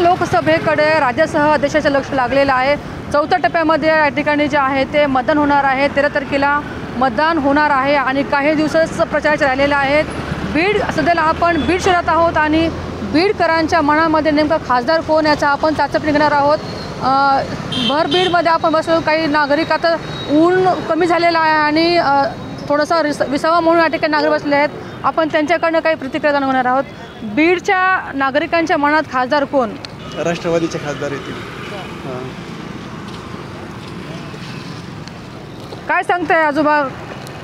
लोकसभेकडे राज्यासह देशाचे लक्ष लागलेलं आहे। चौथ्या टप्प्यामध्ये या ठिकाणी जे आहे ते मतदान होणार आहे। 13 तारखेला मतदान होणार आहे आणि काही दिवसच प्रचाराचे राहिलेले आहेत। बीड सध्याला आपण बीड शहरात आहोत आणि बीडकरांच्या मनामध्ये नेमका खासदार कोण याचा आपण चाचपणी घेणार आहोत। भर बीडमध्ये आपण बसलो, काही नागरिक आता ऊन कमी झालेलं आहे आणि थोडासा विसावा म्हणून या ठिकाणी नागरिक बसले आहेत। आपण त्यांच्याकडनं काही प्रतिक्रिया जाणून घेणार आहोत। बीडच्या नागरिकांच्या मनात खासदार कोण? राष्ट्रवादीचे खासदार येतील। काय सांगताय आजोबा,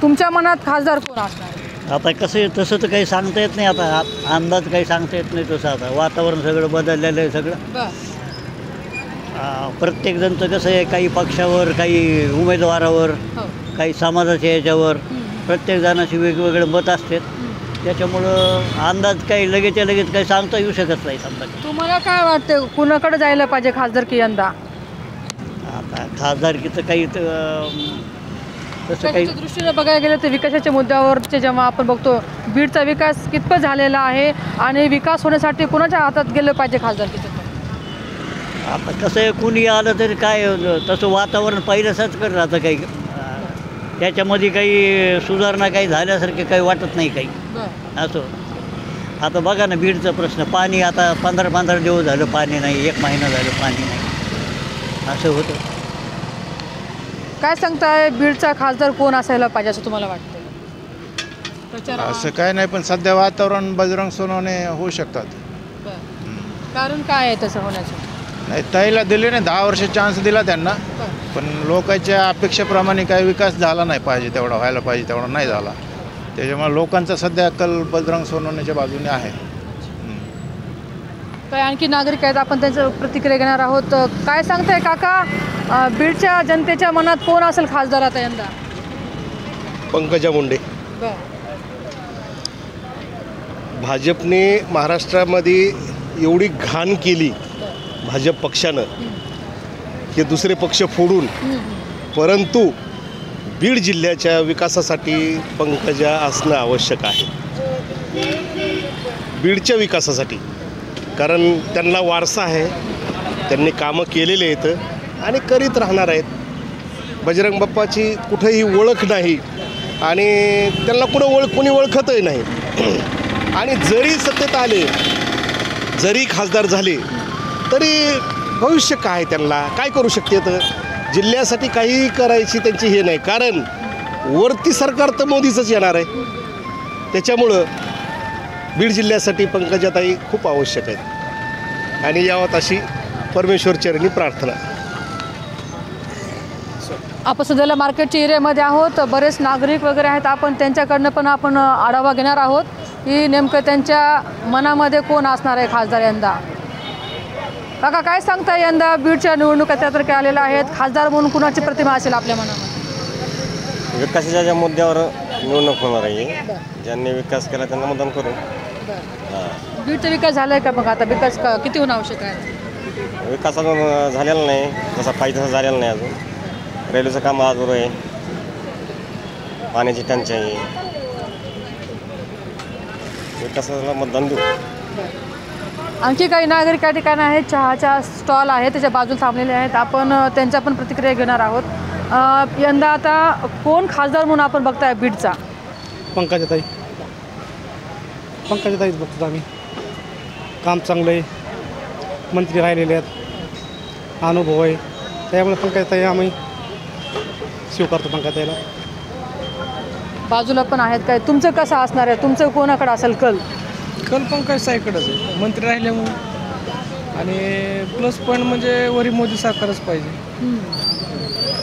तुमच्या मनात खासदार कोण असणार? आता कसं तसं तर काही सांगता येत नाही। आता अंदाज काही सांगता येत नाही तसं। आता वातावरण सगळं बदललेलं आहे सगळं। प्रत्येकजणचं कसं आहे, काही पक्षावर, काही उमेदवारावर, काही समाजाच्या याच्यावर प्रत्येक जणाची वेगवेगळे मत असतात। त्याच्यामुळं अंदाज काही लगेचच्या लगेच काही सांगता येऊ शकत नाही। समजा तुम्हाला काय वाटतं कुणाकडे जायला पाहिजे खासदारकी यंदा? आता खासदारकीचं काही तसं काही दृष्टीने बघायला गेलं तर विकासाच्या मुद्द्यावरचे जेव्हा आपण बघतो बीडचा विकास कितपत झालेला आहे आणि विकास होण्यासाठी कुणाच्या हातात गेलं पाहिजे खासदारकीचं? आता कसं आहे, कुणी आलं तरी काय तसं वातावरण पहिल्यासारखं कर राहतं। काही त्याच्यामध्ये काही सुधारणा काही झाल्यासारखे काही वाटत नाही काही असं। आता बघा ना बीडचा प्रश्न, पाणी आता 15 दिवस झालं पाणी नाही, 1 महिना झालं पाणी नाही, असं होतं। काय सांगताय, बीडचा खासदार कोण असायला पाहिजे असं तुम्हाला वाटतं? असं काय नाही, पण सध्या वातावरण बजरंग सोनवणे होऊ शकतात। कारण काय आहे तसं होण्याचं? नाही, ताईला दिले नाही, 10 वर्ष चान्स दिला त्यांना, पण लोकांच्या अपेक्षेप्रमाणे काही विकास झाला नाही पाहिजे तेवढा, व्हायला पाहिजे तेवढा नाही झाला। त्याच्यामुळे लोकांचा सध्या कल बजरंग सोनवणेच्या बाजूने आहे। काय आणखी नागरिक आहेत, आपण त्यांचं प्रतिक्रिया घेणार आहोत। काय सांगताय काका, बीडच्या जनतेच्या मनात कोण असेल खासदार आता यंदा? पंकजा मुंडे। भाजपने महाराष्ट्रामध्ये एवढी घाण केली भाजप पक्षानं की दुसरे पक्ष फोडून, परंतु बीड जिल्ह्याच्या विकासासाठी पंकजा असणं आवश्यक आहे। बीडच्या विकासासाठी, कारण त्यांना वारसा आहे, त्यांनी कामं केलेले आहेत आणि करीत राहणार आहेत। बजरंग बाप्पाची कुठेही ओळख नाही आणि त्यांना कोणी ओळखतही नाही। आणि जरी सत्तेत आले, जरी खासदार झाले, तरी भविष्य काय, त्यांना काय करू शकते? तर जिल्ह्यासाठी काहीही करायची त्यांची हे नाही, कारण वरती सरकार तर मोदीचंच येणार आहे। त्याच्यामुळं बीड जिल्ह्यासाठी पंकजाताई खूप आवश्यक आहेत आणि यावत अशी परमेश्वर चरणी प्रार्थना। आपण सध्याला मार्केटच्या एरियामध्ये आहोत, बरेच नागरिक वगैरे आहेत, आपण त्यांच्याकडनं पण आपण आढावा घेणार आहोत की नेमकं त्यांच्या मनामध्ये कोण असणार आहे खासदार यंदा। काका काय सांगताय, यंदा बीडच्या निवडणुका 13 तारखेला आलेल्या आहेत, खासदार म्हणून कुणाची प्रतिमा असेल आपल्या मनामध्ये? विकासाच्या ज्या मुद्द्यावर निवडणूक होणार आहे, ज्यांनी विकास केला त्यांना मतदान करू। बीडचा विकास झालाय का? मग आता विकास किती होणं आवश्यक आहे? विकास अजून झालेला नाही, जसा पाहिजे तसा झालेला नाही अजून। रेल्वेचं काम अधूर आहे, पाण्याची टंचाई आहे, विकासाला मतदान देऊ। आणखी काही नागरिक या ठिकाणी आहेत, चहाच्या स्टॉल आहे त्याच्या बाजूला थांबलेले आहेत, आपण त्यांच्या पण प्रतिक्रिया घेणार आहोत। यंदा आता कोण खासदार म्हणून आपण बघताय बीडचा? पंकजाताईच बघतो आम्ही। काम चांगलं आहे, मंत्री राहिलेले आहेत, अनुभव आहे, त्यामुळे पंकजाताई आम्ही स्वीकारतो पंकजाताईला। बाजूला पण आहेत, काय तुमचं कसं असणार आहे, तुमचं कोणाकडे असेल कल? कल पंकजाताईकडेच आहे, मंत्री राहिल्यामुळे आणि प्लस पॉईंट म्हणजे वरी मोदी सरकारच पाहिजे,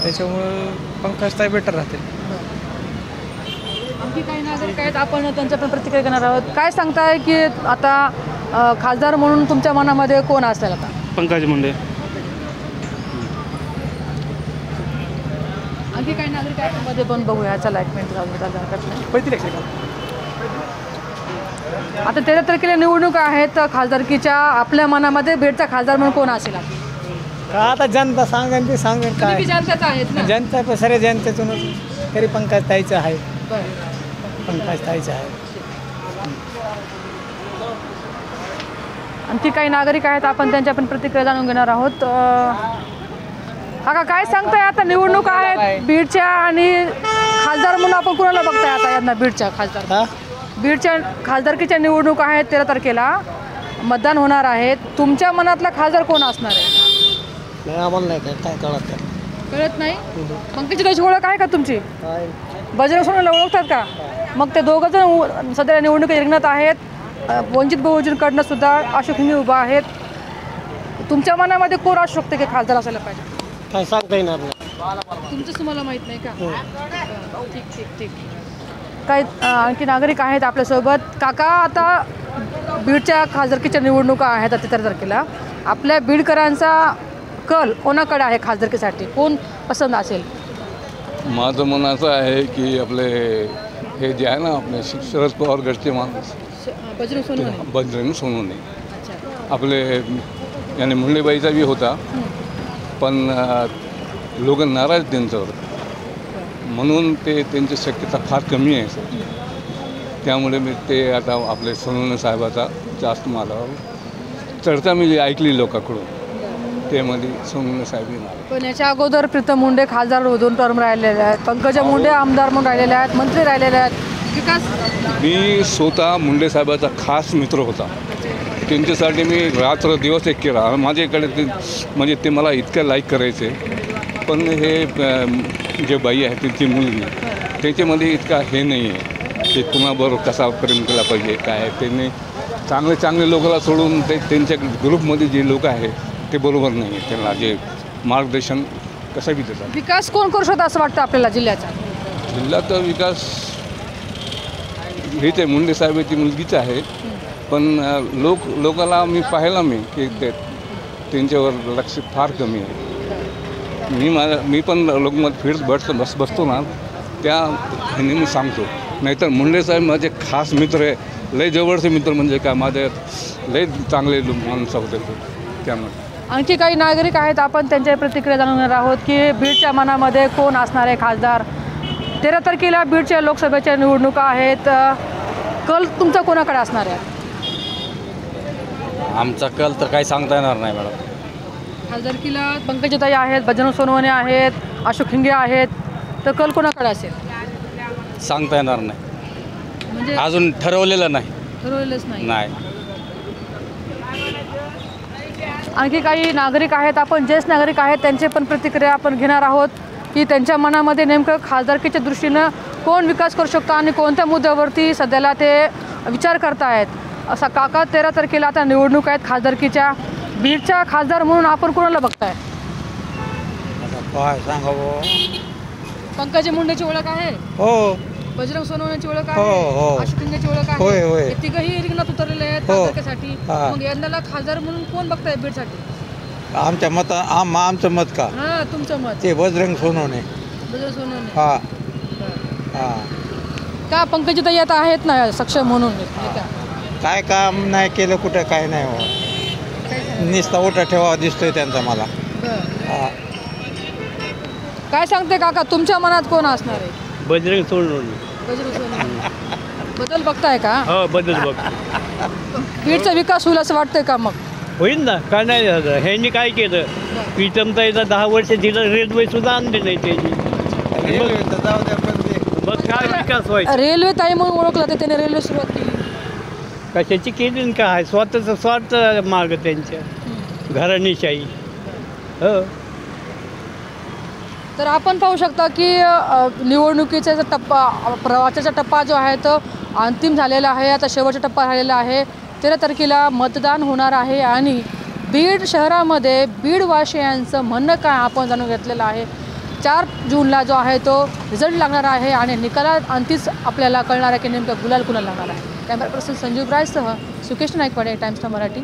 त्याच्यामुळं पंकजाताई बेटर राहते। आणखी काही नागरिक आहेत, आपण त्यांच्या पण प्रतिक्रिया घेणार आहोत। काय सांगताय की आता खासदार म्हणून तुमच्या मनामध्ये कोण असेल आता? पंकजा मुंडे। आणखी काही नागरिक आहेत मध्ये पण बघूया, चला एक मिनिट आता 13 तारखेला निवडणूक आहेत खासदारकीच्या, आपल्या मनामध्ये बीडचा खासदार म्हणून कोण असेल? आता जनता सांगेन ते सांगेन, काय जनताच आहेत ना, जनता पण सगळ्या जनतेतूनच, तरी पंकजाताईचं आहे, बरं। पंकजाताईचं आहे। आणखी काही नागरिक आहेत, आपण त्यांच्या पण प्रतिक्रिया जाणून घेणार आहोत. काका काय सांगताय, आता निवडणूक आहेत बीडच्या आणि खासदार म्हणून आपण कुणाला बघताय आता यांना बीडच्या खासदार? बीडच्या खासदारकीच्या निवडणूक आहेत 13 तारखेला मतदान होणार आहे. तुमच्या मनातला खासदार कोण असणार आहे? आम्हाला नाही काय कळत नाही. पंकजाताईची ओळख आहे का तुमची? बजरंग सोनवणेला ओळखतात का? मग ते दोघं जण सध्या निवडणुकीत रिंगणात आहेत. वंचित बहुजनकडनं सुद्धा अशोक हिंगे उभा आहेत. तुमच्या मनामध्ये कोण असू शकते की खासदार असायला पाहिजे? काय सांगता येणार नाही. तुमचं तुम्हाला माहीत नाही का? ठीक ठीक ठीक. काही आणखी नागरिक आहेत आपल्यासोबत. काका, आता बीडच्या खासदारकीच्या निवडणुका आहेत 13 तारखेला. आपल्या बीडकरांचा कल कोणाकडे आहे खासदारकीसाठी? कोण पसंत असेल? माझं म्हणणं असं आहे की आपले हे जे आहे ना आपले शरद पवार गटचे माणूस बजरंग सोनवणे. बजरंग सोनवणे आपले याने मुंडेबाईचा बी होता, पण लोक नाराज त्यांच्यावर, म्हणून ते त्यांची शक्यता फार कमी आहे सर. त्यामुळे मी ते आता आपले सोनवणे साहेबाचा जास्त मला चर्चा मी ऐकली लोकांकडून, ते मध्ये सोनवणे साहेब येणार. पण याच्या अगोदर प्रीतम मुंडे खासदार 2 टर्म राहिलेले आहेत, पंकजा मुंडे आमदार म्हणून राहिलेले आहेत, मंत्री राहिलेले आहेत. विकास, मी स्वतः मुंडे साहेबाचा खास मित्र होता. त्यांच्यासाठी मी रात्र दिवस एक केला. माझ्याकडे ते म्हणजे ते मला इतकं लाईक करायचे, पण हे जे बाई आहे त्यांची मुलगी त्याच्यामध्ये इतका हे नाही आहे की कुणाबरोबर कसा प्रेम केला पाहिजे काय. त्यांनी चांगले लोकांना सोडून ते त्यांच्या ग्रुपमध्ये जे लोक आहेत ते बरोबर नाही आहे. त्यांना जे मार्गदर्शन कसं बी देतात. विकास कोण करू शकतो असं वाटतं आपल्याला जिल्ह्याचा? जिल्ह्यात विकास हेच आहे, मुंडे साहेबाची मुलगीच आहे, पण लोकाला मी पाहिला की त्यांच्यावर लक्ष फार कमी आहे. मी पण लोकमत बसतो ना, त्या ह्याने मी सांगतो. नाहीतर मुंडे साहेब माझे खास मित्र आहे, लय जवळचे मित्र, म्हणजे काय माझे लय चांगले माणसं होते त्यामुळे. आणखी काही नागरिक आहेत, आपण त्यांच्या प्रतिक्रिया जाणून घेणार आहोत की बीडच्या मनामध्ये कोण असणार आहे खासदार. 13 तारखेला बीडच्या लोकसभेच्या निवडणुका आहेत. कल तुमचा कोणाकडे असणार आहे? आमचा कल तर काही सांगता येणार नाही मॅडम. खासदारकीला पंकजाताई आहेत, बजरंग सोनवणे आहेत, अशोक हिंगे आहेत, तर कल कोणाकडे असेल? सांगता येणार नाही, म्हणजे अजून ठरवलेलं नाही. ठरवलेलंच नाही. नाही. आणखी काही नागरिक आहेत, आपण ज्येष्ठ नागरिक आहेत त्यांचे पण प्रतिक्रिया आपण घेणार आहोत की त्यांच्या मनामध्ये नेमकं खासदारकीच्या दृष्टीनं कोण विकास करू शकतो आणि कोणत्या मुद्द्यावरती सध्याला ते विचार करतायत. असा काका, 13 तारखेला आता निवडणूक आहेत खासदारकीच्या. बीडच्या खासदार म्हणून आपण कोणाला बघताय? काय सांगावं. पंकजा मुंडेची ओळख आहे? हो. बजरंग सोनवणेची ओळख हो, आहे? हो. अशोक हिंगेची ओळख आहे? होय, होय. हे तिघही रिंगणात उतरलेले आहेत हो. खासदारकीसाठी. हा. मग यंदाला खासदार म्हणून कोण बघताय बीडसाठी? आमचं मत का हां, तुमचं मत? ते बजरंग सोनवणे. बजरंग सोनवणे. हा हा. का पंकजाताई आता आहेत ना सक्षम म्हणून? काय काम नाही केलं कुठं, काय नाही हो. नुसता ओटा ठेवा दिसतोय त्यांचा मला. हा. काय सांगते काका, तुमच्या मनात कोण असणार आहे? बजरंग सोनवणे. बजरंग सोनवणे. बदल बघताय का? हो, बदल बघ. बीडचा विकास होईल असं वाटतंय का? मग होईल ना, का नाही झालं. ह्यांनी काय केलं, प्रीतमताईला 10 वर्ष दिलं, रेल्वे सुद्धा आणली नाही त्यांनी. मग काय विकास व्हायचा? रेल्वे ताई म्हणून ओळखलं तर त्याने रेल्वे सुरुवात केली. कशाची केली ना काय, स्वतःचा स्वार्थ मार्ग त्यांच्या घराणीशाही. हो. तर आपण पाहू शकता की निवडणुकीचा जो टप्पा, प्रवासाचा टप्पा जो आहे तो अंतिम झालेला आहे. आता शेवटचा टप्पा राहिलेला आहे. 13 तारखेला मतदान होणार आहे आणि बीड शहरामध्ये बीडवासियांचं म्हणणं काय आपण जाणून घेतलेलं आहे. 4 जूनला जो आहे तो रिझल्ट लागणार आहे आणि निकालात अंतीच आपल्याला कळणार आहे की नेमकं गुलाल कुणाला लागणार आहे. कॅमेरा पर्सन संजीव रायसह सुकेश नाईकवाडे, टाइम्स मराठी.